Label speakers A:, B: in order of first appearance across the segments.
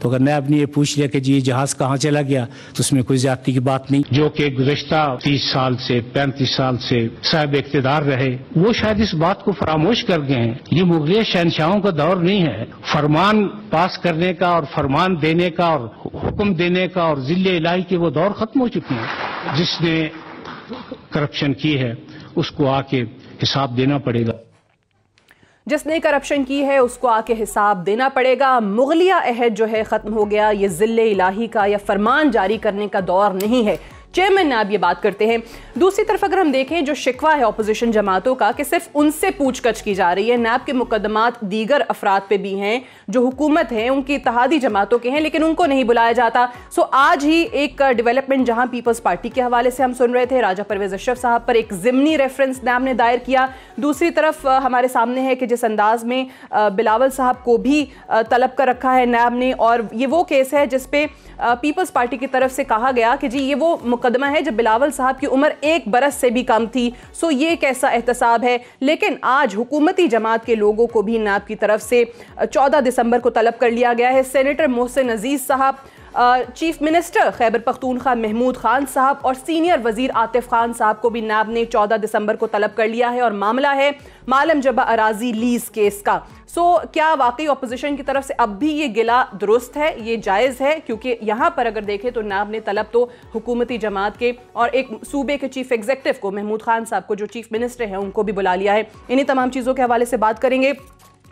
A: تو اگر نیب نے یہ پوچھ لیا کہ جی یہ جہاز کہاں چلا گیا تو اس میں کوئی زیادتی کی بات نہیں. جو کہ گزشتہ 30 سال سے 35 سال سے صاحب اقتدار رہے وہ شاید اس بات کو فراموش کر گئے ہیں. یہ مغلیہ شہنشاہوں کا دور نہیں ہے. فرمان پاس کرنے کا اور فرمان دینے کا اور حکم دینے کا اور ذل الہی کے وہ دور ختم ہو چکے ہیں. جس نے کرپشن کی ہے اس کو آ کے حساب دینا پڑے گا.
B: جس نے کرپشن کی ہے اس کو آ کے حساب دینا پڑے گا. مغلیہ عہد جو ہے ختم ہو گیا. یہ ذل الہی کا یا فرمان جاری کرنے کا دور نہیں ہے. چیئرمین نیب یہ بات کرتے ہیں. دوسری طرف اگر ہم دیکھیں جو شکوہ ہے اپوزیشن جماعتوں کا کہ صرف ان سے پوچھ گچھ کی جا رہی ہے. نیب کے مقدمات دیگر افراد پہ بھی ہیں جو حکومت ہیں ان کی اتحادی جماعتوں کے ہیں لیکن ان کو نہیں بلایا جاتا. سو آج ہی ایک ڈیولپمنٹ جہاں پیپلز پارٹی کے حوالے سے ہم سن رہے تھے راجہ پرویز اشرف صاحب پر ایک ضمنی ریفرنس نیب نے دائر کیا. دوسری طرف ہمارے سامنے ہے کہ جس انداز میں بلاول صاحب کو بھی طلب کر رکھا ہے نیب نے اور یہ وہ کیس ہے جس پہ پیپلز پارٹی کی طرف سے کہا گیا کہ جی یہ وہ مقدمہ ہے جب بلاول صاحب کی عمر 1 برس سے بھی کم تھی. سو یہ کیسا احتساب ہے. لیکن آج حکومتی جماعت کے لوگوں کو بھی نیب کی طرف سے 14 دسمبر کو طلب کر لیا گیا ہے. سینیٹر محسن عزیز صاحب, چیف منسٹر خیبر پختونخوا محمود خان صاحب اور سینئر وزیر عاطف خان صاحب کو بھی نیب نے 14 دسمبر کو طلب کر لیا ہے اور معاملہ ہے معلم جبہ اراضی لیز کیس کا. سو کیا واقعی اپوزیشن کی طرف سے اب بھی یہ گلہ درست ہے, یہ جائز ہے؟ کیونکہ یہاں پر اگر دیکھیں تو نیب نے طلب تو حکومتی جماعت کے اور ایک صوبے کے چیف ایگزیکٹو کو محمود خان صاحب کو جو چیف منسٹر ہیں ان کو بھی بلا لیا ہے. انہی تمام چیزوں کے حوالے سے بات کریں گے.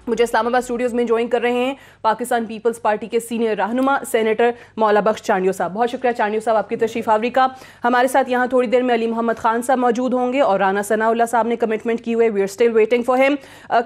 B: مجھے اسلام آباد اسٹوڈیوز میں جوائن کر رہے ہیں پاکستان پیپلز پارٹی کے سینئر رہنما سینیٹر مولا بخش چانڈیو صاحب. بہت شکریہ چانڈیو صاحب آپ کی تشریف آوری کا. ہمارے ساتھ یہاں تھوڑی دیر میں علی محمد خان صاحب موجود ہوں گے اور رانا ثناء اللہ صاحب نے کمٹمنٹ کی ہوئے we are still waiting for him.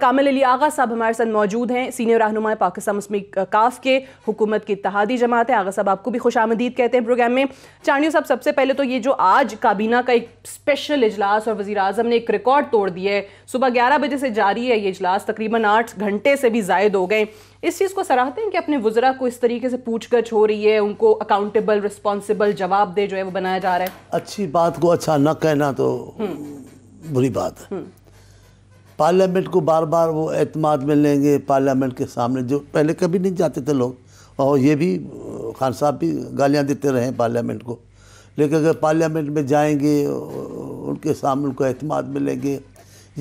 B: Kamil علی آغا صاحب ہمارے ساتھ موجود ہیں, سینئر رہنما پاکستان مسلم کاف کے, حکومت کی اتحادی جماعت ہے. آغا صاحب آپ کو بھی خوش آمدید کہتے ہیں پروگرام میں. چانڈیو صاحب سب سے پہلے تو یہ جو آج کابینہ کا ایک اسپیشل اجلاس اور وزیر اعظم نے ایک ریکارڈ توڑ دیا ہے, صبح 11 بجے سے جاری ہے یہ اجلاس, تقریباً 8 گھنٹے سے بھی زائد ہو گئے. اس چیز کو سراہتے ہیں کہ اپنے وزراء کو اس طریقے سے پوچھ گچھ ہو رہی ہے, ان کو اکاؤنٹیبل رسپانسیبل جواب دے جو ہے وہ بنایا جا رہا ہے؟
C: اچھی بات کو اچھا نہ کہنا تو بری بات ہے. پارلیمنٹ کو بار بار وہ اعتماد میں لیں گے پارلیمنٹ کے سامنے, جو پہلے کبھی نہیں جاتے تھے لوگ, اور یہ بھی خان صاحب بھی گالیاں دیتے رہے پارلیمنٹ کو, لیکن اگر پارلیمنٹ میں جائیں گے ان کے سامنے ان کو اعتماد میں لیں گے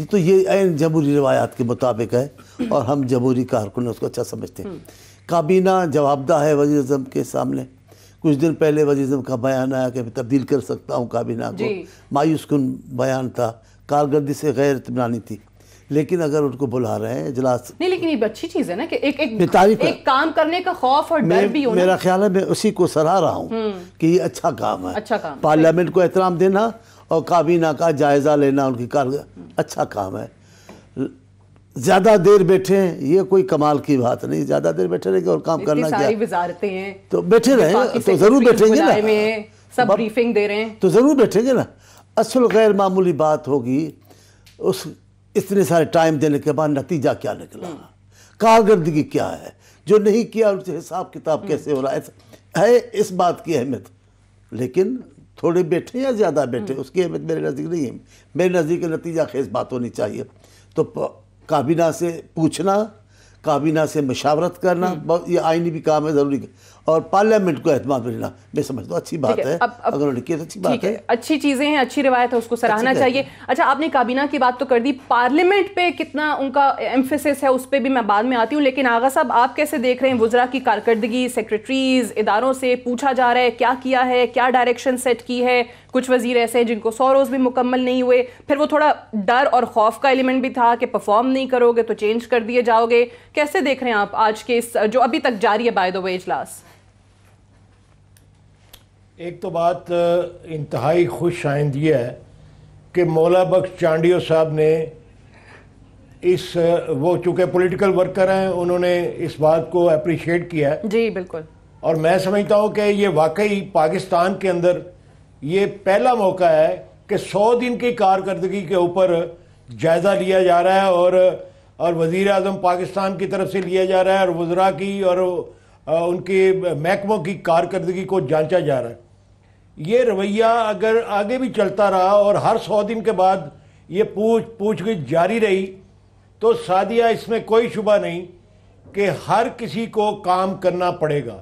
C: تو یہ عین جمہوری روایات کے مطابق ہے اور ہم جمہوری کارکن اس کو اچھا سمجھتے ہیں. کابینہ جواب دہ ہے وزیر اعظم کے سامنے. کچھ دن پہلے وزیر اعظم کا بیان آیا کہ میں تبدیل کر سکتا ہوں کابینہ کو, مایوس کن بیان تھا, کارکردگی سے غیر اطمینانی تھی. لیکن اگر ان کو بلا رہے ہیں اجلاس
B: نہیں, لیکن یہ اچھی چیز ہے نا کہ ایک کام کرنے کا خوف اور ڈر بھی ہونا.
C: میرا خیال ہے میں اسی کو سراہ رہا ہوں کہ یہ اچھا کام ہے. پارلیمنٹ کو احترام دینا اور کابینہ کا جائزہ لینا ان کی اچھا کام ہے. زیادہ دیر بیٹھے ہیں یہ کوئی کمال کی بات نہیں. زیادہ دیر بیٹھے رہیں گے اور کام کرنا کیا,
B: ساری وزارتیں ہیں
C: تو بیٹھے رہیں تو ضرور بیٹھیں گے نا,
B: سب بریفنگ دے رہے ہیں
C: تو ضرور بیٹھیں گے نا. اصل غیر معمولی بات ہوگی اتنے سارے ٹائم دینے کے بعد نتیجہ کیا نکلا, کارکردگی کیا ہے, جو نہیں کیا ان سے حساب کتاب کیسے ہو رہا ہے اس بات کی اہمیت. لیکن تھوڑے بیٹھے یا زیادہ بیٹھے اس کی اہمیت میرے نزدیک نہیں ہے. میرے نزدیک نتیجہ خیز بات ہونی چاہیے. تو کابینہ سے پوچھنا, کابینہ سے مشاورت کرنا, یہ آئینی بھی کام ہے ضروری, اور پارلیمنٹ کو اعتماد لینا میں سمجھتا ہوں اچھی بات ہے. اگر انہوں نے کیا تو اچھی بات ہے,
B: اچھی چیزیں ہیں, اچھی روایت ہے, اس کو سراہنا چاہیے. اچھا آپ نے کابینہ کی بات تو کر دی, پارلیمنٹ پہ کتنا ان کا ایمفیسس ہے اس پہ بھی میں بعد میں آتی ہوں. لیکن آغا صاحب آپ کیسے دیکھ رہے ہیں وزراء کی کارکردگی؟ سیکریٹریز اداروں سے پوچھا جا رہا ہے کیا کیا ہے, کیا ڈائریکشن سیٹ کی ہے. کچھ وزیر ایسے ہیں جن کو 100 روز بھی مکمل نہیں ہوئے, پھر وہ تھوڑا ڈر اور خوف کا ایلیمنٹ بھی تھا کہ پرفارم نہیں کرو گے تو چینج کر دیے جاؤ گے. کیسے دیکھ رہے ہیں آپ آج کے اس جو ابھی تک جاری ہے بائی دی وے اجلاس؟
D: ایک تو بات انتہائی خوش آئند یہ ہے کہ مولا بخش چانڈیو صاحب نے وہ چونکہ پولیٹیکل ورکر ہیں, انہوں نے اس بات کو اپریشیٹ کیا ہے.
B: جی بالکل.
D: اور میں سمجھتا ہوں کہ یہ واقعی پاکستان کے اندر یہ پہلا موقع ہے کہ 100 دن کی کارکردگی کے اوپر جائزہ لیا جا رہا ہے اور وزیر اعظم پاکستان کی طرف سے لیا جا رہا ہے اور وزراء کی اور ان کے محکموں کی کارکردگی کو جانچا جا رہا ہے. یہ رویہ اگر آگے بھی چلتا رہا اور ہر 100 دن کے بعد یہ پوچھ گچھ جاری رہی تو سعدیہ اس میں کوئی شبہ نہیں کہ ہر کسی کو کام کرنا پڑے گا.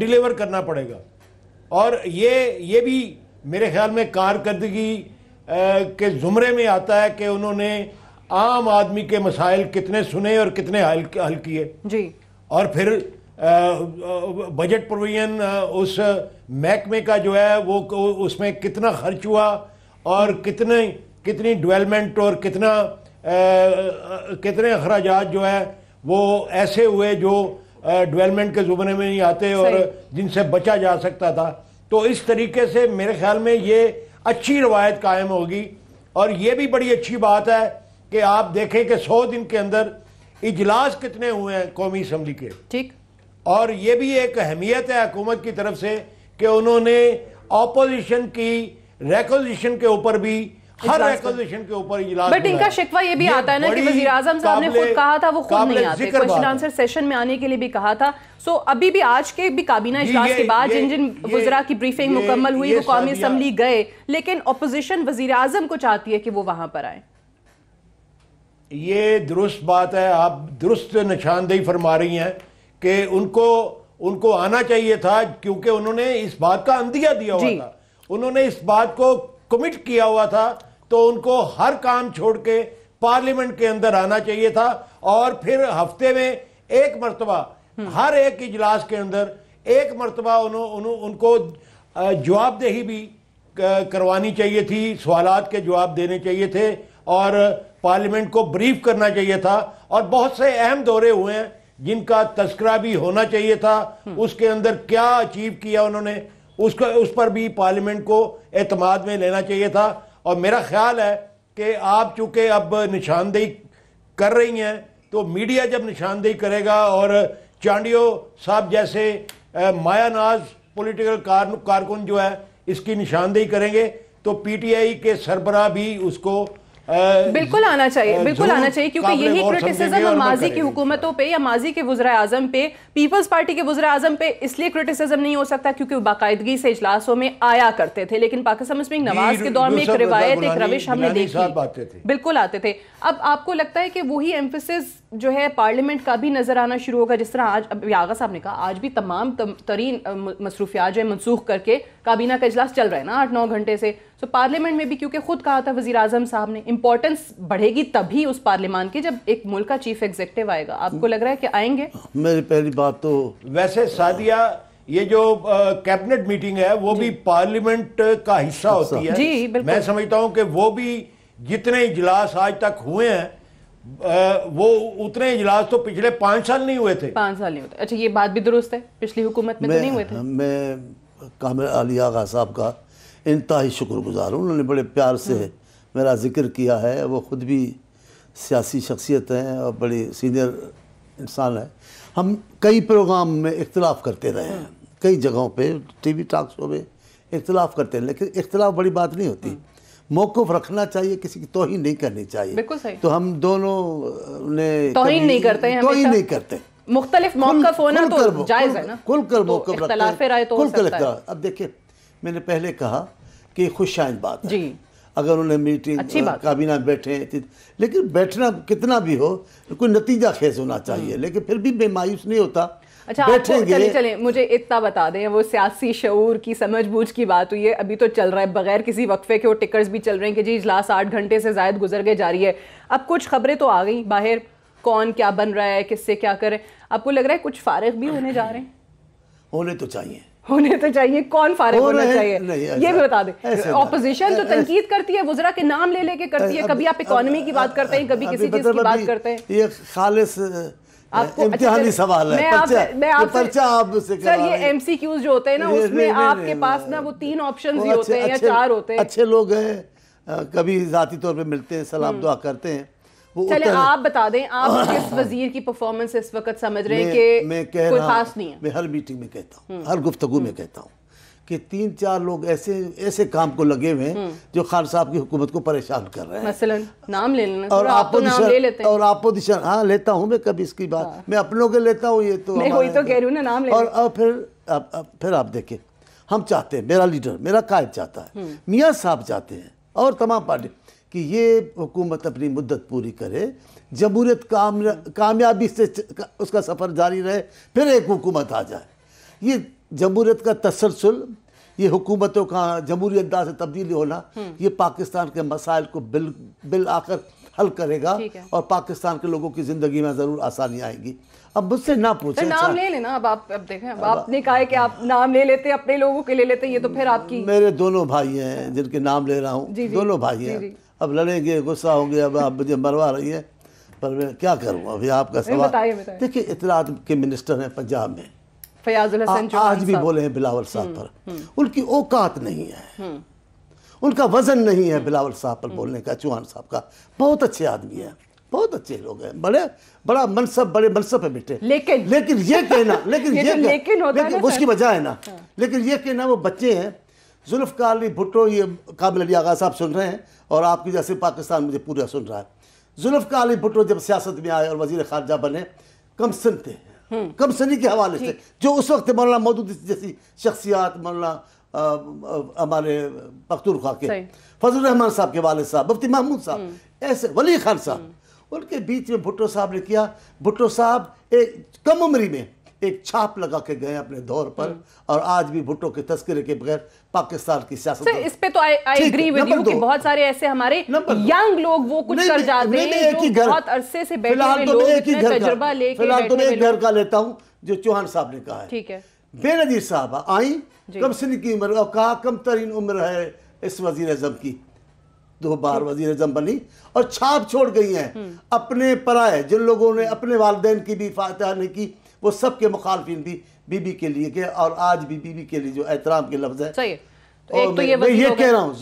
D: ڈیلیور کرنا پڑے گا. اور یہ بھی میرے خیال میں کارکردگی کے زمرے میں آتا ہے کہ انہوں نے عام آدمی کے مسائل کتنے سنے اور کتنے حل کیے
B: جی.
D: اور پھر بجٹ پروویژن اس محکمے کا جو ہے وہ اس میں کتنا خرچ ہوا اور کتنی ڈیولپمنٹ اور کتنے اخراجات جو ہے وہ ایسے ہوئے جو ڈیولپمنٹ کے زمرے میں نہیں آتے اور جن سے بچا جا سکتا تھا. تو اس طریقے سے میرے خیال میں یہ اچھی روایت قائم ہوگی. اور یہ بھی بڑی اچھی بات ہے کہ آپ دیکھیں کہ 100 دن کے اندر اجلاس کتنے ہوئے ہیں قومی اسمبلی کے.
B: ٹھیک.
D: اور یہ بھی ایک اہمیت ہے حکومت کی طرف سے کہ انہوں نے اپوزیشن کی ریکوزیشن کے اوپر بھی ہر ریکوزیشن کے اوپر اجلاس.
B: بٹ ان کا شکوہ یہ بھی آتا ہے نا کہ وزیر اعظم صاحب نے خود کہا تھا وہ خود نہیں آتے, کویشچن آنسر سیشن میں آنے کے لیے بھی کہا تھا. سو ابھی بھی آج کے بھی کابینہ اجلاس کے بعد جن وزراء کی بریفنگ مکمل ہوئی وہ قومی اسمبلی گئے, لیکن اپوزیشن وزیر اعظم کو چاہتی ہے کہ وہ وہاں پر آئیں.
D: یہ درست بات ہے, آپ درست نشاندہی فرما رہی ہیں کہ ان کو آنا چاہیے تھا کیونکہ انہوں نے اس بات کا عندیہ دیا ہوا تھا, انہوں نے اس بات کو کمٹ کیا ہوا تھا. تو ان کو ہر کام چھوڑ کے پارلیمنٹ کے اندر آنا چاہیے تھا اور پھر ہفتے میں ایک مرتبہ ہر ایک اجلاس کے اندر ایک مرتبہ ان کو جواب دہی بھی کروانی چاہیے تھی, سوالات کے جواب دینے چاہیے تھے اور پارلیمنٹ کو بریف کرنا چاہیے تھا. اور بہت سے اہم دورے ہوئے ہیں جن کا تذکرہ بھی ہونا چاہیے تھا, اس کے اندر کیا اچیو کیا انہوں نے اس پر بھی پارلیمنٹ کو اعتماد میں لینا چاہیے تھا. اور میرا خیال ہے کہ آپ چونکہ اب نشاندہی کر رہی ہیں تو میڈیا جب نشاندہی کرے گا اور چانڈیو صاحب جیسے مایا ناز پولیٹیکل کارکن جو ہے اس کی نشاندہی کریں گے تو پی ٹی آئی کے سربراہ بھی اس کو
B: بالکل آنا چاہیے, بالکل آنا چاہیے, کیونکہ یہی کرٹیسزم ماضی کی حکومتوں پہ یا ماضی کے وزراء اعظم پہ, پیپلز پارٹی کے وزراء اعظم پہ اس لیے کرٹیسزم نہیں ہو سکتا کیونکہ وہ باقاعدگی سے اجلاسوں میں آیا کرتے تھے. لیکن پاکستان مسلم نواز کے دور میں ایک روایت, ایک روش ہم نے دیکھی, بالکل آتے تھے. اب آپ کو لگتا ہے کہ وہی ایمفیسس جو ہے پارلیمنٹ کا بھی نظر آنا شروع ہوگا, جس طرح آج ابھی آغا صاحب نے کہا آج بھی تمام ترین مصروفیات جو ہے منسوخ کر کے کابینہ کا اجلاس چل رہا ہے نا 8-9 گھنٹے سے. سو پارلیمنٹ میں بھی کیونکہ خود کہا تھا وزیر اعظم صاحب نے امپورٹنس بڑھے گی تبھی اس پارلیمان کی جب ایک ملک کا چیف ایگزیکٹو آئے گا. آپ کو لگ رہا ہے کہ آئیں گے؟
C: میری پہلی بات تو
D: ویسے سعدیہ یہ جو کیبنٹ میٹنگ ہے وہ بھی پارلیمنٹ کا حصہ ہوتی ہے.
B: جی بالکل,
D: میں سمجھتا ہوں کہ وہ بھی جتنے اجلاس آج تک ہوئے ہیں وہ اتنے اجلاس تو پچھلے 5 سال نہیں ہوئے تھے.
B: 5 سال نہیں ہوتے. اچھا یہ بات بھی درست ہے, پچھلی حکومت میں تو نہیں ہوئے تھے.
C: میں کامل علی آغا صاحب کا انتہائی شکر گزار ہوں, انہوں نے بڑے پیار سے میرا ذکر کیا ہے. وہ خود بھی سیاسی شخصیت ہیں اور بڑی سینئر انسان ہیں. ہم کئی پروگرام میں اختلاف کرتے رہے ہیں, کئی جگہوں پہ ٹی وی ٹاک شو میں اختلاف کرتے ہیں, لیکن اختلاف بڑی بات نہیں ہوتی. موقف رکھنا چاہیے, کسی کی توہین نہیں کرنی چاہیے.
B: بالکل صحیح.
C: تو ہم دونوں نے
B: توہین نہیں کرتے ہیں,
C: توہین نہیں کرتے,
B: مختلف موقف ہونا تو جائز ہے نا,
C: کھل کر موقف رکھتے ہیں,
B: اختلاف رائے تو ہو سکتا ہے.
C: اب دیکھیں میں نے پہلے کہا کہ خوش آئند بات ہے
B: جی,
C: اگر انہوں نے میٹنگ کابینہ بیٹھے, لیکن بیٹھنا کتنا بھی ہو کوئی نتیجہ خیز ہونا چاہیے. لیکن پھر بھی میں مایوس نہیں ہوتا.
B: اچھا چلیں مجھے اتنا بتا دیں, وہ سیاسی شعور کی سمجھ بوجھ کی بات ہوئی ہے, ابھی تو چل رہا ہے بغیر کسی وقفے کے, وہ ٹکرز بھی چل رہے ہیں کہ جی اجلاس 8 گھنٹے سے زائد گزر گئے جاری ہے. اب کچھ خبریں تو آ گئی باہر, کون کیا بن رہا ہے, کس سے کیا کرے. آپ کو لگ رہا ہے کچھ فارغ بھی ہونے جا رہے ہیں؟
C: ہونے تو چاہیے,
B: ہونے تو چاہیے. کون فارغ ہونا چاہیے یہ بھی بتا دیں. اپوزیشن تو تنقید کرتی ہے, وزراء کے نام لے لے کے کرتی ہے, کبھی آپ اکانومی کی بات کرتے ہیں, کبھی کسی چیز کی بات کرتے ہیں.
C: یہ خالص امتحانی سوال ہے, پرچہ آپ سے
B: سر یہ ایم سی کیوز جو ہوتے ہیں نا اس میں آپ کے پاس نا وہ 3 آپشنز ہی ہوتے ہیں یا 4 ہوتے ہیں.
C: اچھے لوگ ہیں, کبھی ذاتی طور پہ ملتے ہیں, سلام دعا کرتے ہیں.
B: چلیں آپ بتا دیں آپ کس وزیر کی پرفارمنس اس وقت سمجھ رہے ہیں کہ کوئی خاص نہیں ہے؟
C: میں ہر میٹنگ میں کہتا ہوں, ہر گفتگو میں کہتا ہوں کہ 3-4 لوگ ایسے کام کو لگے ہوئے ہیں جو خان صاحب کی حکومت کو پریشان کر رہے ہیں.
B: مثلا نام لے لینا, اور آپ تو نام لے لیتے ہیں.
C: اور اپوزیشن, ہاں لیتا ہوں میں, کبھی اس کی بات میں اپنوں کے لیتا ہوں, یہ تو
B: میں وہی تو کہہ رہی ہوں نا, نام لے.
C: اور پھر آپ دیکھیں, ہم چاہتے ہیں, میرا لیڈر, میرا قائد چاہتا ہے, میاں صاحب چاہتے ہیں اور تمام پارٹی کہ یہ حکومت اپنی مدت پوری کرے, جمہوریت کامیابی سے اس کا سفر جاری رہے, پھر ایک حکومت آ جائے. یہ جمہوریت کا تسلسل، یہ حکومتوں کا جمہوری انداز سے تبدیلی ہونا، یہ پاکستان کے مسائل کو بالآخر حل کرے گا اور پاکستان کے لوگوں کی زندگی میں ضرور آسانی آئے گی. اب مجھ سے نہ پوچھیں.
B: نام لے لینا. اب دیکھیں، اب آپ نے کہا ہے کہ آپ نام لے لیتے اپنے لوگوں کے لے لیتے، یہ تو پھر آپ کی.
C: میرے دونوں بھائی ہیں جن کے نام لے رہا ہوں، دونوں بھائی ہیں. اب لڑیں گے، غصہ ہوں گے، اب آپ مجھے مروا رہی ہیں، پر میں کیا کروں. ابھی آپ کا سوال دیکھیں، اطلاعات کے منسٹر ہیں پنجاب میں،
B: فیاض الحسن چوہان
C: آج بھی بولے ہیں بلاول صاحب پر. ان کی اوقات نہیں ہے، ان کا وزن نہیں ہے بلاول صاحب پر بولنے کا. چوہان صاحب کا بہت اچھے آدمی ہیں، بہت اچھے لوگ ہیں، بڑے منصب پہ بیٹھے. لیکن یہ کہنا لیکن اس کی وجہ ہے نا، لیکن یہ کہنا وہ بچے ہیں. ذوالفقار علی بھٹو، یہ کامل علی آغا صاحب سن رہے ہیں اور آپ کی جیسے پاکستان مجھے پورا سن رہا ہے. ذوالفقار علی بھٹو جب سیاست میں آئے اور وزیر خارجہ بنے، کم سن تھے، کم سنی کے حوالے سے. جو اس وقت مولانا مودودی جیسی شخصیات، مولانا ہمارے پختونخوا کے فضل الرحمان صاحب کے والد صاحب، مفتی محمود صاحب، ایسے ولی خان صاحب، ان کے بیچ میں بھٹو صاحب نے کیا. بھٹو صاحب ایک کم عمری میں ایک چھاپ لگا کے گئے اپنے دور پر، اور آج بھی بھٹو کے تذکرے کے بغیر پاکستان کی سیاست.
B: اس پہ تو آئی ایگری ود یو کہ بہت سارے ایسے ہمارے ینگ لوگ وہ کچھ کر جاتے ہیں جو بہت عرصے سے بیٹھے ہوئے لوگ اتنا تجربہ لے کے بیٹھے ہوئے.
C: میں ایک گھر کا لیتا ہوں جو چوہان صاحب نے کہا ہے.
B: ٹھیک ہے.
C: بے نظیر صاحب آئیں، کم سن کی عمر، اور کہا کم ترین عمر ہے اس وزیر اعظم کی، 2 بار وزیر اعظم بنی اور چھاپ چھوڑ گئی ہیں. اپنے پرائے جن لوگوں نے اپنے والدین کی بھی فاتحہ نہیں کی، وہ سب کے مخالفین بھی بی بی کے لیے گئے، اور آج بھی بی بی کے لیے جو احترام کے لفظ ہے. میں یہ کہہ رہا ہوں،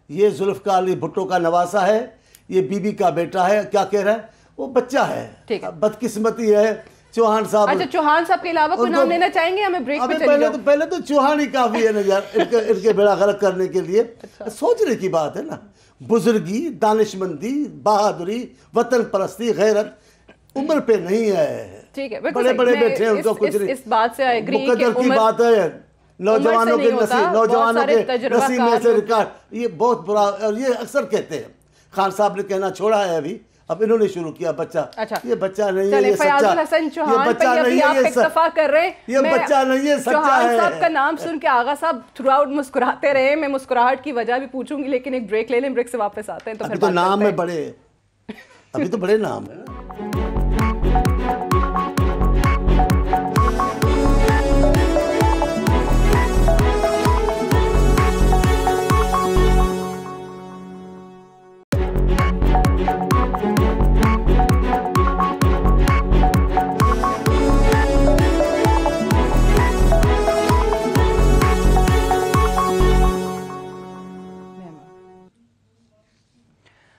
C: یہ ذوالفقار علی بھٹو کا نواسا ہے، یہ بی بی کا بیٹا ہے. کیا کہہ رہا ہے؟ وہ بچہ ہے. بدقسمتی ہے چوہان صاحب.
B: اچھا، چوہان صاحب کے علاوہ کوئی نام لینا چاہیں گے؟ ہمیں بریک پہ چلی جاؤ.
C: پہلے تو چوہان ہی کافی ہے نا یار، ان کے بیڑا غرق کرنے کے لیے. سوچنے کی بات ہے نا. بزرگی، دانشمندی، بہادری، وطن پرستی، غیرت عمر پہ نہیں ہے.
B: ٹھیک ہے،
C: بڑے بیٹھے ہیں، ان کو کچھ نہیں.
B: اس بات سے ایگری کہ
C: مقدر کی بات ہے. نوجوانوں کے نصیب میں سے ریکارڈ، یہ بہت برا. اور یہ اکثر کہتے ہیں، خان صاحب نے کہنا چھوڑا ہے ابھی، اب انہوں نے شروع کیا بچہ. یہ بچہ نہیں ہے، یہ
B: فیاض الحسن چوہان پہ ابھی آپ اکتفا کر رہے ہیں.
C: یہ بچہ نہیں ہے، سچا ہے.
B: چوہان صاحب کا نام سن کے آغا صاحب تھرو آؤٹ مسکراتے رہے. میں مسکراہٹ کی وجہ بھی پوچھوں گی، لیکن ایک بریک لے لیں، بریک سے واپس آتے ہیں.
C: ابھی تو نام ہے بڑے، ابھی تو بڑے نام ہیں.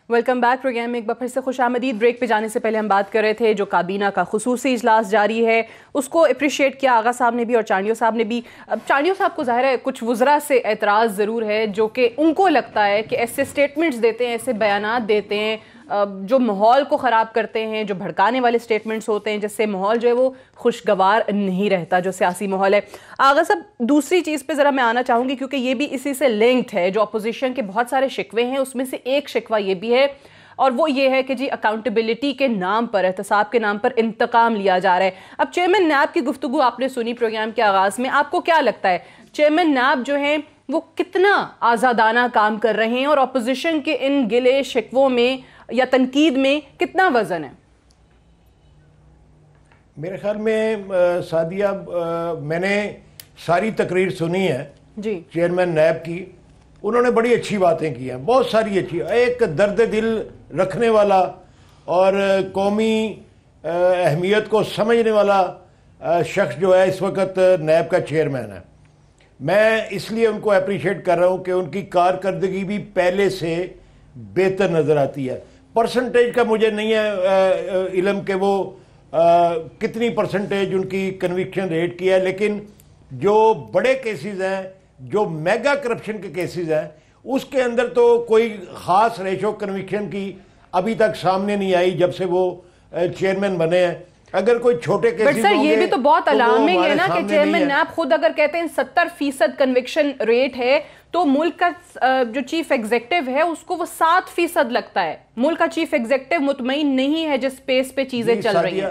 B: ویلکم بیک پروگرام میں ایک بار پھر سے خوش آمدید. بریک پہ جانے سے پہلے ہم بات کر رہے تھے جو کابینہ کا خصوصی اجلاس جاری ہے، اس کو اپریشیٹ کیا آغا صاحب نے بھی اور چانڈیو صاحب نے بھی. اب چانڈیو صاحب کو ظاہر ہے کچھ وزراء سے اعتراض ضرور ہے، جو کہ ان کو لگتا ہے کہ ایسے سٹیٹمنٹس دیتے ہیں، ایسے بیانات دیتے ہیں جو ماحول کو خراب کرتے ہیں، جو بھڑکانے والے سٹیٹمنٹس ہوتے ہیں، جس سے ماحول جو ہے وہ خوشگوار نہیں رہتا، جو سیاسی ماحول ہے. آغا صاحب، دوسری چیز پہ ذرا میں آنا چاہوں گی کیونکہ یہ بھی اسی سے لنکڈ ہے. جو اپوزیشن کے بہت سارے شکوے ہیں، اس میں سے ایک شکوہ یہ بھی ہے، اور وہ یہ ہے کہ جی اکاؤنٹیبلٹی کے نام پر، احتساب کے نام پر انتقام لیا جا رہا ہے. اب چیئرمین نیب کی گفتگو آپ نے سنی پروگرام کے آغاز میں، آپ کو کیا لگتا ہے چیئرمین نیب جو ہیں وہ کتنا آزادانہ کام کر رہے ہیں، اور اپوزیشن کے ان گلے شکووں میں یا تنقید میں کتنا وزن ہے؟
D: میرے خیال میں سعدیہ، میں نے ساری تقریر سنی ہے
B: جی
D: چیئرمین نیب کی. انہوں نے بڑی اچھی باتیں کی ہیں، بہت ساری اچھی. ایک درد دل رکھنے والا اور قومی اہمیت کو سمجھنے والا شخص جو ہے اس وقت نیب کا چیئرمین ہے. میں اس لیے ان کو اپریشیٹ کر رہا ہوں کہ ان کی کارکردگی بھی پہلے سے بہتر نظر آتی ہے. پرسنٹیج کا مجھے نہیں ہے علم کہ وہ کتنی پرسنٹیج ان کی کنوکشن ریٹ کی ہے، لیکن جو بڑے کیسز ہیں، جو میگا کرپشن کے کیسز ہیں، اس کے اندر تو کوئی خاص ریشو کنوکشن کی ابھی تک سامنے نہیں آئی جب سے وہ چیئرمین بنے ہیں. اگر کوئی چھوٹے کیسز
B: بٹ سر یہ بھی تو بہت الارمنگ ہے نا کہ چیئرمین نیب خود اگر کہتے ہیں 70% کنوکشن ریٹ ہے، تو ملک کا جو چیف ایگزیکٹو ہے اس کو وہ 7% لگتا ہے. ملک کا چیف ایگزیکٹو مطمئن نہیں ہے جس پیس پہ چیزیں چل رہی ہیں.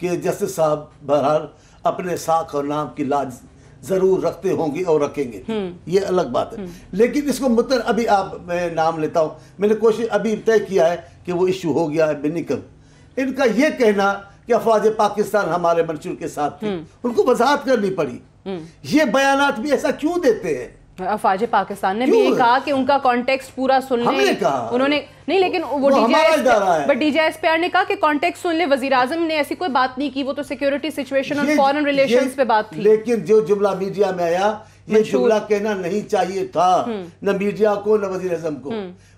C: کہ جسٹس صاحب بہرحال اپنے ساکھ اور نام کی لاج ضرور رکھتے ہوں گے اور رکھیں گے، یہ الگ بات ہے. لیکن اس کو ابھی میں نام لیتا ہوں، میں نے کوشش ابھی طے کیا ہے کہ وہ ایشو ہو گیا ہے بنکم. ان کا یہ کہنا کہ افواج پاکستان ہمارے منشور کے ساتھ تھی، ان کو وضاحت کرنی پڑی. یہ بیانات بھی ایسا کیوں دیتے ہیں؟
B: افواج پاکستان نے بھی یہ کہا کہ ان کا کانٹیکسٹ پورا سن لیں.
C: ہم نے کہا
B: انہوں نے نہیں، لیکن وہ D G I S P R نے کہا کہ کانٹیکسٹ سن لیں. وزیر اعظم نے ایسی کوئی بات نہیں کی، وہ تو سیکیورٹی سچویشن اور فارن ریلیشنز پہ بات تھی.
C: لیکن جو جملہ میڈیا میں آیا یہ جملہ کہنا نہیں چاہیے تھا، نہ میڈیا کو نہ وزیر اعظم کو.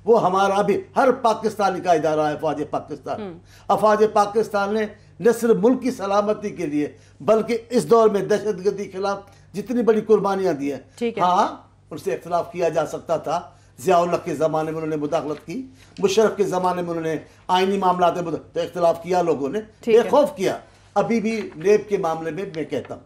C: وہ ہمارا بھی ہر پاکستانی کا ادارہ ہے افواج پاکستان. افواج پاکستان نے نہ صرف ملک کی سلامتی کے لیے بلکہ اس دور میں دہشت گردی کے خلاف جتنی بڑی قربانیاں دی ہیں. ہاں ان سے اختلاف کیا جا سکتا تھا، ضیاء الحق کے زمانے میں انہوں نے مداخلت کی، مشرف کے زمانے میں انہوں نے آئینی معاملات میں تو اختلاف کیا، لوگوں نے بے خوف کیا. ابھی بھی نیب کے معاملے میں میں کہتا ہوں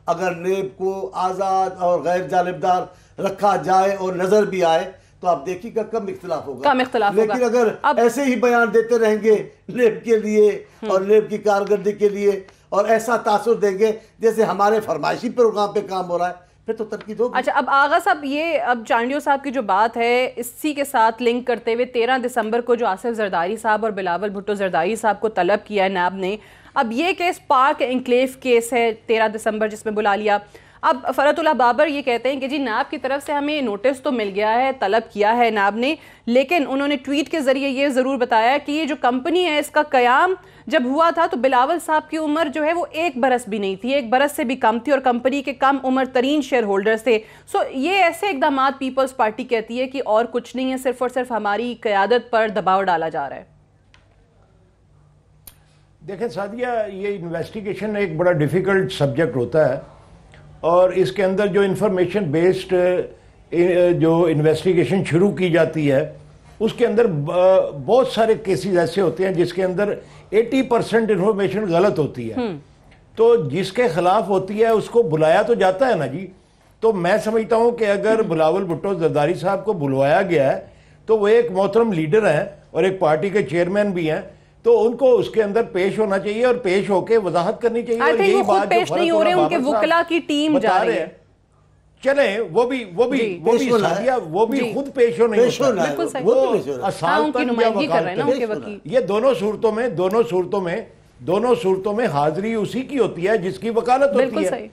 C: اگر نیب کو آزاد اور غیر جانبدار رکھا جائے اور نظر بھی آئے تو آپ دیکھیے گا کم اختلاف ہوگا. لیکن اگر ایسے ہی بیان دیتے رہیں گے نیب کے لیے اور نیب کی کارکردگی کے لیے اور ایسا تاثر دیں گے جیسے ہمارے فرمائشی پروگرام پہ کام ہو رہا ہے، پھر تو تنقید ہوگی.
B: اچھا، اب آغا صاحب یہ اب چانڈیو صاحب کی جو بات ہے اسی کے ساتھ لنک کرتے ہوئے 13 دسمبر کو جو آصف زرداری صاحب اور بلاول بھٹو زرداری صاحب کو طلب کیا ہے نیب نے. اب یہ کیس پاک انکلیو کیس ہے 13 دسمبر جس میں بلا لیا. اب فرحت اللہ بابر یہ کہتے ہیں کہ جی نیب کی طرف سے ہمیں نوٹس تو مل گیا ہے، طلب کیا ہے نیب نے، لیکن انہوں نے ٹویٹ کے ذریعے یہ ضرور بتایا کہ یہ جو کمپنی ہے اس کا قیام جب ہوا تھا تو بلاول صاحب کی عمر جو ہے وہ 1 برس بھی نہیں تھی، 1 برس سے بھی کم تھی، اور کمپنی کے کم عمر ترین شیئر ہولڈرز تھے. سو یہ ایسے اقدامات پیپلز پارٹی کہتی ہے کہ اور کچھ نہیں ہے، صرف اور صرف ہماری قیادت پر دباؤ ڈالا جا رہا ہے.
D: دیکھیں سعدیہ، یہ انویسٹیگیشن ایک بڑا ڈیفیکلٹ سبجیکٹ ہوتا ہے اور اس کے اندر جو انفارمیشن بیسڈ جو انویسٹیگیشن شروع کی جاتی ہے اس کے اندر بہت سارے کیسز ایسے ہوتے ہیں جس کے اندر 80% انفارمیشن غلط ہوتی ہے. تو جس کے خلاف ہوتی ہے اس کو بلایا تو جاتا ہے نا جی. تو میں سمجھتا ہوں کہ اگر بلاول بھٹو زرداری صاحب کو بلوایا گیا ہے تو وہ ایک محترم لیڈر ہیں اور ایک پارٹی کے چیئرمین بھی ہیں، تو ان کو اس کے اندر پیش ہونا چاہیے اور پیش ہو کے وضاحت کرنی چاہیے. اور یہی بات
B: پیش نہیں ہو رہے، ان کے وکلا کی ٹیم جا رہی ہے.
D: چلیں وہ بھی خود پیش ہو نہیں ہوتا، وہ اسالتاً یا وکالتاً. یہ دونوں صورتوں میں حاضری اسی کی ہوتی ہے جس کی وکالت ہوتی ہے.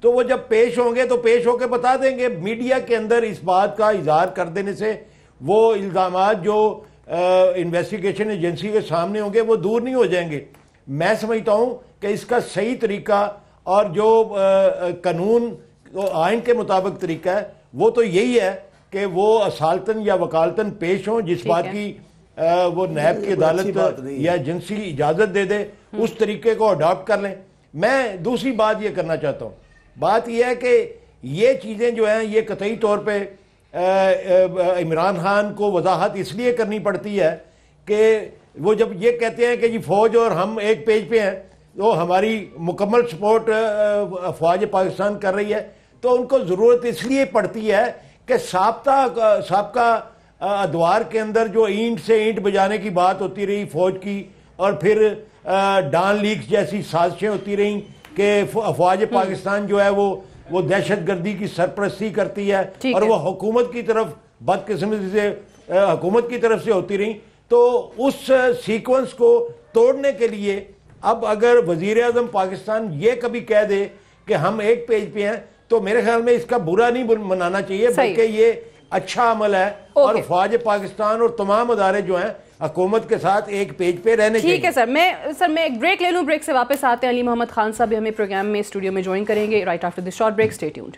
D: تو وہ جب پیش ہوں گے تو پیش ہو کے بتا دیں گے. میڈیا کے اندر اس بات کا اظہار کر دینے سے وہ الزامات جو انویسٹیگیشن ایجنسی کے سامنے ہوں گے وہ دور نہیں ہو جائیں گے. میں سمجھتا ہوں کہ اس کا صحیح طریقہ اور جو قانون آئین کے مطابق طریقہ ہے وہ تو یہی ہے کہ وہ اصالتاً یا وکالتاً پیش ہوں. جس بات کی وہ نیب کی عدالت یا ایجنسی اجازت دے دے اس طریقے کو اڈاپٹ کر لیں. میں دوسری بات یہ کرنا چاہتا ہوں، بات یہ ہے کہ یہ چیزیں جو ہیں یہ قطعی طور پہ عمران خان کو وضاحت اس لیے کرنی پڑتی ہے کہ وہ جب یہ کہتے ہیں کہ جی فوج اور ہم ایک پیج پہ ہیں، تو ہماری مکمل سپورٹ افواج پاکستان کر رہی ہے، تو ان کو ضرورت اس لیے پڑتی ہے کہ سابقہ ادوار کے اندر جو اینٹ سے اینٹ بجانے کی بات ہوتی رہی فوج کی، اور پھر ڈان لیکس جیسی سازشیں ہوتی رہیں کہ افواج پاکستان جو ہے وہ دہشت گردی کی سرپرستی کرتی ہے اور وہ حکومت کی طرف بدقسمتی سے حکومت کی طرف سے ہوتی رہیں. تو اس سیکونس کو توڑنے کے لیے اب اگر وزیر اعظم پاکستان یہ کبھی کہہ دے کہ ہم ایک پیج پہ ہیں تو میرے خیال میں اس کا برا نہیں منانا چاہیے، بلکہ یہ اچھا عمل ہے اور فوج پاکستان اور تمام ادارے جو ہیں حکومت کے ساتھ ایک پیج پہ رہنے چاہیے.
B: ٹھیک ہے سر میں ایک بریک لے لوں، بریک سے واپس آتے ہیں. علی محمد خان صاحب بھی ہمیں پروگرام میں اسٹوڈیو میں جوائن کریں گے right after this short break. Stay tuned.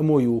E: MOU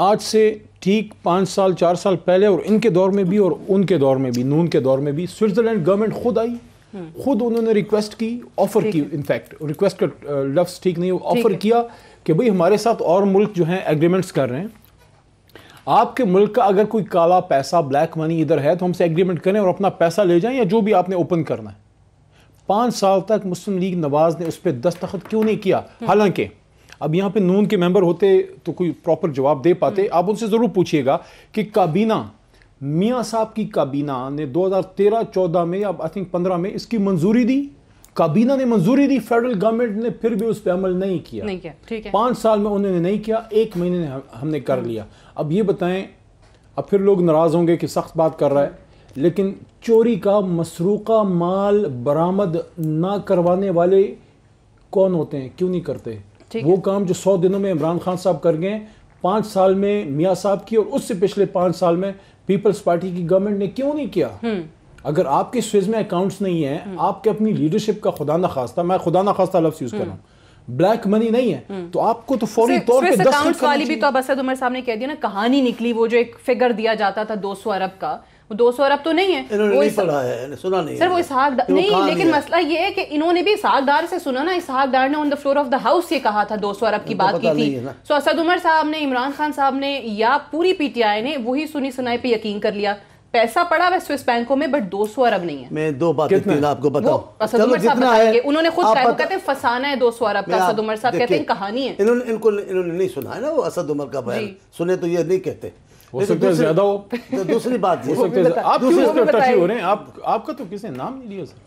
E: آج سے ٹھیک 5 سال 4 سال پہلے اور ان کے دور میں بھی اور ان کے دور میں بھی، نون کے دور میں بھی، سوئٹزرلینڈ گورنمنٹ خود آئی، خود انہوں نے ریکویسٹ کی، آفر کی، انفیکٹ ریکویسٹ کا لفظ ٹھیک نہیں، آفر کیا کہ بھئی ہمارے ساتھ اور ملک جو ہیں ایگریمنٹس کر رہے ہیں، آپ کے ملک کا اگر کوئی کالا پیسہ بلیک منی ادھر ہے تو ہم سے ایگریمنٹ کریں اور اپنا پیسہ لے جائیں یا جو بھی آپ نے اوپن کرنا ہے۔ 5 سال تک مسلم لیگ نواز نے اس پہ دستخط کیوں نہیں کیا؟ حالانکہ اب یہاں پہ نون کے ممبر ہوتے تو کوئی پراپر جواب دے پاتے، آپ ان سے ضرور پوچھئے گا کہ کابینہ، میاں صاحب کی کابینہ نے 2013-14 میں یا آئی تھنک 15 میں اس کی منظوری دی، کابینہ نے منظوری دی، فیڈرل گورنمنٹ نے پھر بھی اس پہ عمل نہیں کیا۔ 5 سال میں انہوں نے نہیں کیا، 1 مہینے نے ہم نے کر لیا۔ اب یہ بتائیں، اب پھر لوگ ناراض ہوں گے کہ سخت بات کر رہا ہے، لیکن چوری کا مسروقہ مال برآمد نہ کروانے والے کون ہوتے ہیں؟ کیوں نہیں کرتے وہ کام جو 100 دنوں میں عمران خان صاحب کر گئے، 5 سال میں میاں صاحب کی اور اس سے پچھلے 5 سال میں پیپلز پارٹی کی گورنمنٹ نے کیوں نہیں کیا؟ اگر آپ کے سوئز میں اکاؤنٹس نہیں ہیں، آپ کے اپنی لیڈرشپ کا خدا نخواستہ، میں خدا نخواستہ لفظ یوز کر رہا ہوں، بلیک منی نہیں ہے تو آپ کو تو فوری طور پہ
B: اکاؤنٹس والی بھی تو اب اسد عمر صاحب نے کہہ دیا نا، کہانی نکلی، وہ جو ایک فگر دیا جاتا تھا 200 ارب کا، وہ 200 ارب تو نہیں ہے،
C: انہوں نے نہیں پڑھا ہے، سنا نہیں
B: سر، وہ اسحاق نہیں، لیکن مسئلہ یہ ہے کہ انہوں نے بھی اسحاق ڈار سے سنا نا، اسحاق ڈار نے on the floor of the house یہ کہا تھا، 200 ارب کی بات کی تھی، سو اسد عمر صاحب نے، عمران خان صاحب نے یا پوری پی ٹی آئی نے وہی سنی سنائی پہ یقین کر لیا، پیسہ پڑا ہے سوئس بینکوں میں، بٹ 200 ارب نہیں ہے۔
C: میں 2 باتیں آپ کو بتاؤں،
B: اسد عمر صاحب بتائیں گے، انہوں نے خود کہا، وہ کہتے ہیں فسانہ ہے 200 ارب کا، اسد عمر صاحب کہتے ہیں کہانی ہے۔
C: انہوں نے نہیں سنا ہے نا وہ اسد عمر کا بیان، سنے تو یہ نہیں کہتے،
E: ہو سکتا ہے زیادہ ہو۔
C: دوسری بات یہ،
E: آپ کیوں اس پہ ٹچی ہو رہے ہیں؟ آپ کا تو کسی نے نام نہیں لیا سر،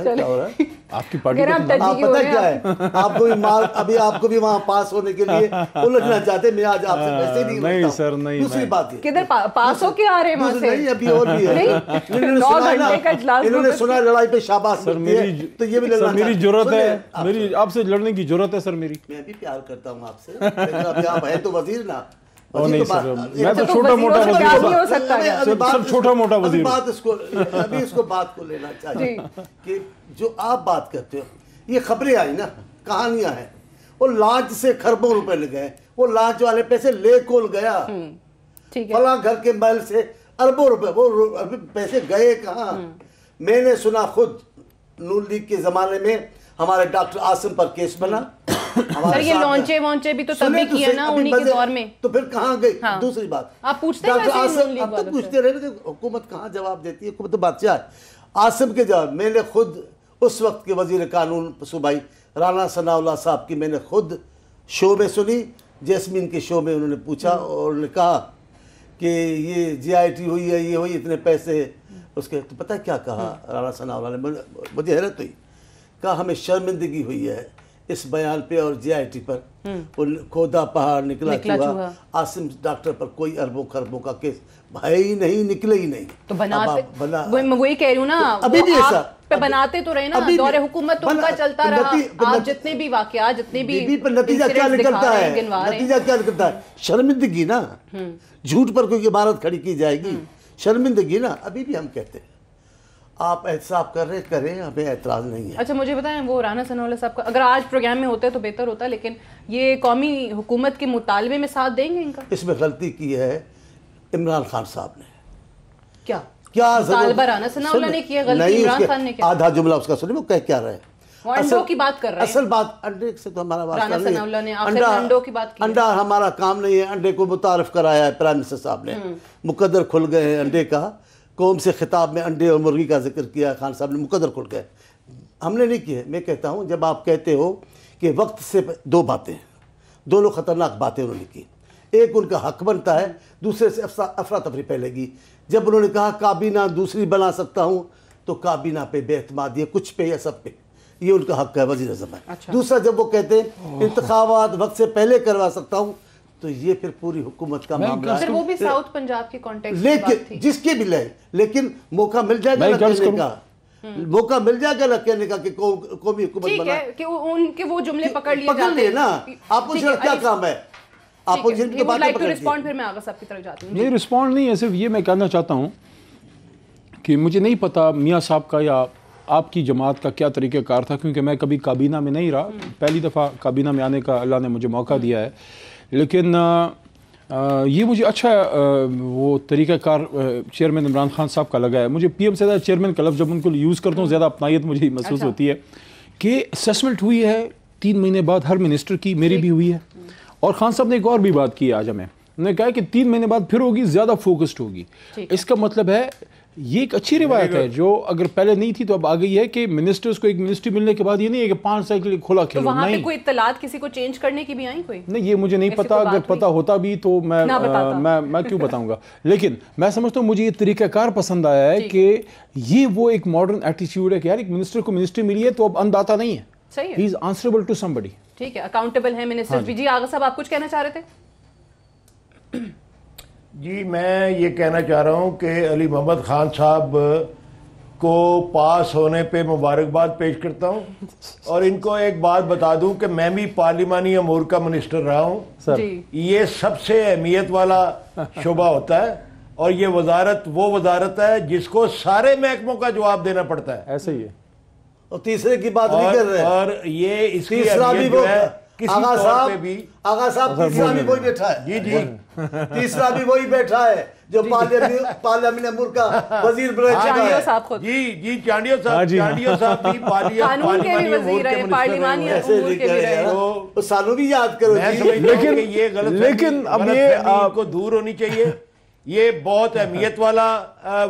C: کیا ہو رہا ہے
E: آپ کی پارٹی کا
C: آپ پتہ کیا ہے، آپ کو بھی مال، ابھی آپ کو بھی وہاں پاس ہونے کے لیے الجھنا چاہتے، میں آج آپ سے پیسے نہیں
E: سر، نہیں،
C: دوسری بات یہ،
B: کدھر پاس ہو کے آ رہے ہیں وہاں سے؟
C: نہیں، ابھی اور بھی ہے، انہوں نے سنا لڑائی پہ شاباش ملتی ہے تو یہ بھی لڑنا،
E: میری ضرورت ہے، میری آپ سے لڑنے کی ضرورت ہے سر، میری،
C: میں بھی پیار کرتا ہوں آپ سے، لیکن ابھی آپ ہیں تو وزیر نا،
E: نہیں سر، میں تو چھوٹا موٹا وزیر ہوں، چھوٹا موٹا وزیر ہوں۔
C: ابھی اس کو بات کو لینا چاہیے کہ جو آپ بات کرتے ہو، یہ خبریں آئی نا، کہانیاں ہیں، وہ لانچ سے کھربوں روپے لگے، وہ لانچ والے پیسے لے کول گیا، فلاں گھر کے محل سے اربوں روپے، وہ پیسے گئے کہاں؟ میں نے سنا خود نون لیگ کے زمانے میں ہمارے ڈاکٹر عاصم پر کیس بنا،
B: سر یہ لانچے وانچے بھی تو تب بھی کیا نا انہی کے دور میں،
C: تو پھر کہاں گئی؟ دوسری بات
B: آپ پوچھتے ہیں
C: ڈاکٹر عاصم، اب تو پوچھتے رہے کہ حکومت کہاں جواب دیتی ہے، حکومت بادشاہ ہے۔ عاصم کے جواب میں نے خود اس وقت کے وزیر قانون صوبائی رانا ثناء اللہ صاحب کی میں نے خود شو میں سنی، جیسمین کے شو میں انہوں نے پوچھا اور نے کہا کہ یہ جی آئی ٹی ہوئی ہے، یہ ہوئی، اتنے پیسے اس کے، تو پتہ کیا کہا رانا ثناء اللہ نے؟ مجھے حیرت ہوئی، کہا ہمیں شرمندگی ہوئی ہے اس بیان پہ اور جی آئی ٹی پر، کھودا پہاڑ نکلا چوہا، عاصم ڈاکٹر پر کوئی اربوں خربوں کا کیس بھائی نہیں، نکلے ہی نہیں،
B: تو بناتے، میں وہی کہہ رہی ہوں نا،
C: ابھی بھی ایسا
B: پہ بناتے تو رہے نا، دور حکومت ان کا چلتا رہا، آپ جتنے بھی واقعات، جتنے بھی
C: نتیجہ کیا نکلتا ہے، نتیجہ کیا نکلتا ہے؟ شرمندگی نا، جھوٹ پر کوئی عبارت کھڑی کی جائے گی، شرمندگی نا۔ ابھی بھی ہم کہتے ہیں آپ احتساب کر رہے کریں، ہمیں اعتراض نہیں ہے۔
B: اچھا مجھے بتائیں، وہ رانا ثناء اللہ صاحب کا اگر آج پروگرام میں ہوتے تو بہتر ہوتا، لیکن یہ قومی حکومت کے مطالبے میں ساتھ دیں گے ان کا؟
C: اس میں غلطی کی ہے عمران خان صاحب نے۔
B: کیا
C: مطالبہ
B: رانا ثناء اللہ نے کیا، غلطی عمران خان نے کیا؟
C: آدھا جملہ اس کا سنیں، وہ کہہ کیا رہے ہیں،
B: وہ انڈوں کی بات کر رہے ہیں،
C: اصل بات انڈے سے تو ہمارا واسطہ
B: رانا
C: نہیں
B: ثناء اللہ نے
C: ہے،
B: آخر میں انڈوں کی بات کی،
C: انڈا ہمارا کام نہیں ہے، انڈے کو متعارف کرایا ہے پرائم منسٹر صاحب نے، مقدر کھل گئے ہیں انڈے کا، قوم سے خطاب میں انڈے اور مرغی کا ذکر کیا، خان صاحب نے مقدر کھل گئے، ہم نے نہیں کیے۔ میں کہتا ہوں جب آپ کہتے ہو کہ وقت سے 2 باتیں، دونوں خطرناک باتیں انہوں نے کی، ایک ان کا حق بنتا ہے، دوسرے سے افراتفری پھیلے گی۔ جب انہوں نے کہا کابینہ دوسری بنا سکتا ہوں، تو کابینہ پہ بے اعتمادی ہے، کچھ پہ یا سب پہ، یہ ان کا حق ہے، وزیر اعظم ہے۔ دوسرا جب وہ کہتے ہیں انتخابات وقت سے پہلے کروا سکتا ہوں، تو یہ پھر پوری حکومت کا معاملہ ہے۔
B: پھر وہ بھی ساؤتھ پنجاب کے کانٹیکسٹ
C: میں لیکن جس کے بھی لے، لیکن موقع مل جائے گا نا کہنے کا، موقع مل جائے گا نا کہنے کا کہ قومی حکومت بنا،
B: ٹھیک ہے کہ ان کے وہ جملے پکڑ لیے
C: پکڑ لیے نا، آپ کو کیا کام ہے، آپ کو جن کی باتیں پکڑ لیے۔
B: پھر میں آغا صاحب کی طرف جاتی ہوں۔
E: یہ رسپونڈ نہیں ہے، صرف یہ میں کہنا چاہتا ہوں کہ مجھے نہیں پتا میاں صاحب کا یا آپ کی جماعت کا کیا طریقہ کار تھا، کیونکہ میں کبھی کابینہ میں نہیں رہا، پہلی دفعہ کابینہ میں آنے کا اللہ نے مجھے موقع دیا ہے، لیکن یہ مجھے اچھا وہ طریقہ کار چیئرمین عمران خان صاحب کا لگا ہے. مجھے پی ایم سے زیادہ چیئرمین کا لفظ جب ان کو یوز کرتا ہوں زیادہ اپنائیت مجھے محسوس ہوتی ہے کہ اسیسمنٹ ہوئی ہے 3 مہینے بعد ہر منسٹر کی, میری بھی ہوئی ہے. اور خان صاحب نے ایک اور بھی بات کی آج ہمیں, انہوں نے کہا کہ 3 مہینے بعد پھر ہوگی, زیادہ فوکسڈ ہوگی. اس کا مطلب ہے یہ ایک اچھی روایت ہے جو اگر پہلے نہیں تھی تو اب آ گئی ہے کہ منسٹرز کو ایک منسٹری ملنے کے بعد یہ نہیں ہے کہ 5 سال کے لیے کھلا کھیلو.
B: وہاں پہ کوئی اطلاعات کسی کو چینج کرنے کی بھی آئیں کوئی؟
E: نہیں, یہ مجھے نہیں پتا, اگر پتا ہوتا بھی تو میں کیوں بتاؤں گا. لیکن میں سمجھتا ہوں مجھے یہ طریقہ کار پسند آیا ہے کہ یہ وہ ایک ماڈرن ایٹیچیوڈ ہے کہ یار ایک منسٹر کو منسٹری ملی ہے تو اب انداتا نہیں ہے, ہی از آنسریبل ٹو سمبڈی.
B: ٹھیک ہے, اکاؤنٹیبل ہیں منسٹر بھی. جی آغا صاحب آپ کچھ کہنا چاہ رہے تھے؟
D: جی میں یہ کہنا چاہ رہا ہوں کہ علی محمد خان صاحب کو پاس ہونے پہ مبارکباد پیش کرتا ہوں, اور ان کو ایک بات بتا دوں کہ میں بھی پارلیمانی امور کا منسٹر رہا ہوں. یہ سب سے اہمیت والا شعبہ ہوتا ہے, اور یہ وزارت وہ وزارت ہے جس کو سارے محکموں کا جواب دینا پڑتا ہے.
E: ایسا ہی ہے.
C: اور تیسرے کی بات نہیں کر رہے,
D: اور یہ اس کی
C: تیسرا بھی
D: جو ہے کسی
C: آغا
D: طور پہ بھی
C: صاحب تیسرا بھی وہی بیٹھا ہے.
D: جی جی
C: تیسرا بھی وہی بیٹھا ہے جو پارلیمنٹ امور کا وزیر بن چکا ہے.
D: جی چانڈیو صاحب بھی پارلیمانی امور کے منسٹر رہے.
C: سالوں بھی یاد کرو.
D: لیکن یہ غلط اب یہ آپ کو دور ہونی چاہیے. یہ بہت اہمیت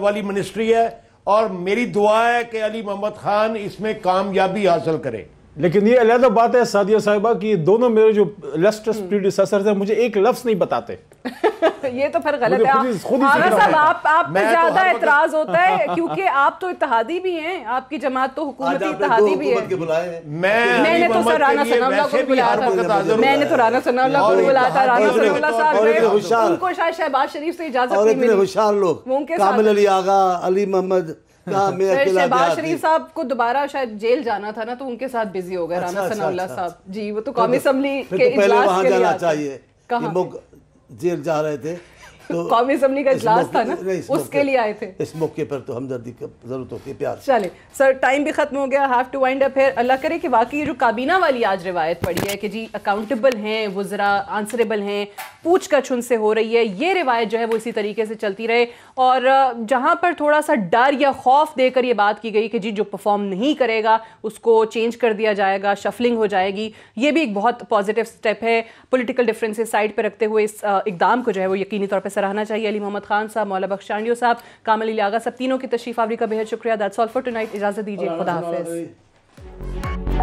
D: والی منسٹری ہے, اور میری دعا ہے کہ علی محمد خان اس میں کامیابی حاصل کرے.
E: لیکن یہ علیحدہ بات ہے سعدیہ صاحبہ کہ دونوں میرے جو لیسٹس پریڈیسیسرز ہیں مجھے ایک لفظ نہیں بتاتے.
B: یہ تو پھر غلط ہے. آغا صاحب آپ پہ زیادہ اعتراض ہوتا ہے کیونکہ آپ تو اتحادی بھی ہیں, آپ کی جماعت تو حکومتی اتحادی بھی ہے. میں نے تو سر رانا ثناء اللہ کو بلایا تھا, میں نے تو رانا ثناء اللہ کو بلایا تھا. رانا ثناء اللہ صاحب ان کو شاید شہباز شریف سے اجازت نہیں ملی.
C: ہوشیار لوگ کامل علی آغا, علی محمد,
B: شہباز شریف صاحب کو دوبارہ شاید جیل جانا تھا نا, تو ان کے ساتھ بزی ہو گئے رانا ثناء اللہ صاحب. جی وہ تو قومی اسمبلی کے اجلاس کے لیے
C: جانا چاہیے. جیل جا رہے تھے تو
B: قومی اسمبلی کا اجلاس تھا نا, اس کے لیے آئے تھے.
C: اس موقع پر تو ہمدردی کی ضرورت ہوتی ہے, پیار.
B: چلیں سر, ٹائم بھی ختم ہو گیا, have to wind up here. اللہ کرے کہ واقعی جو کابینہ والی آج روایت پڑی ہے کہ جی اکاؤنٹیبل ہیں وزراء, آنسریبل ہیں, پوچھ گچھ ان سے ہو رہی ہے, یہ روایت جو ہے وہ اسی طریقے سے چلتی رہے. اور جہاں پر تھوڑا سا ڈر یا خوف دے کر یہ بات کی گئی کہ جی جو پرفارم نہیں کرے گا اس کو چینج کر دیا جائے گا, شفلنگ ہو جائے گی, یہ بھی ایک بہت پازیٹیو سٹیپ ہے. پولیٹیکل ڈفرینسز سائڈ پہ رکھتے ہوئے اس اقدام کو جو ہے وہ یقینی طور پہ سراہنا چاہیے. علی محمد خان صاحب, مولا بخش چانڈیو صاحب, کامل علی آغا صاحب, تینوں کی تشریف آوری کا بہت شکریہ. That's all for tonight. اجازت دیجیے, خدا حافظ.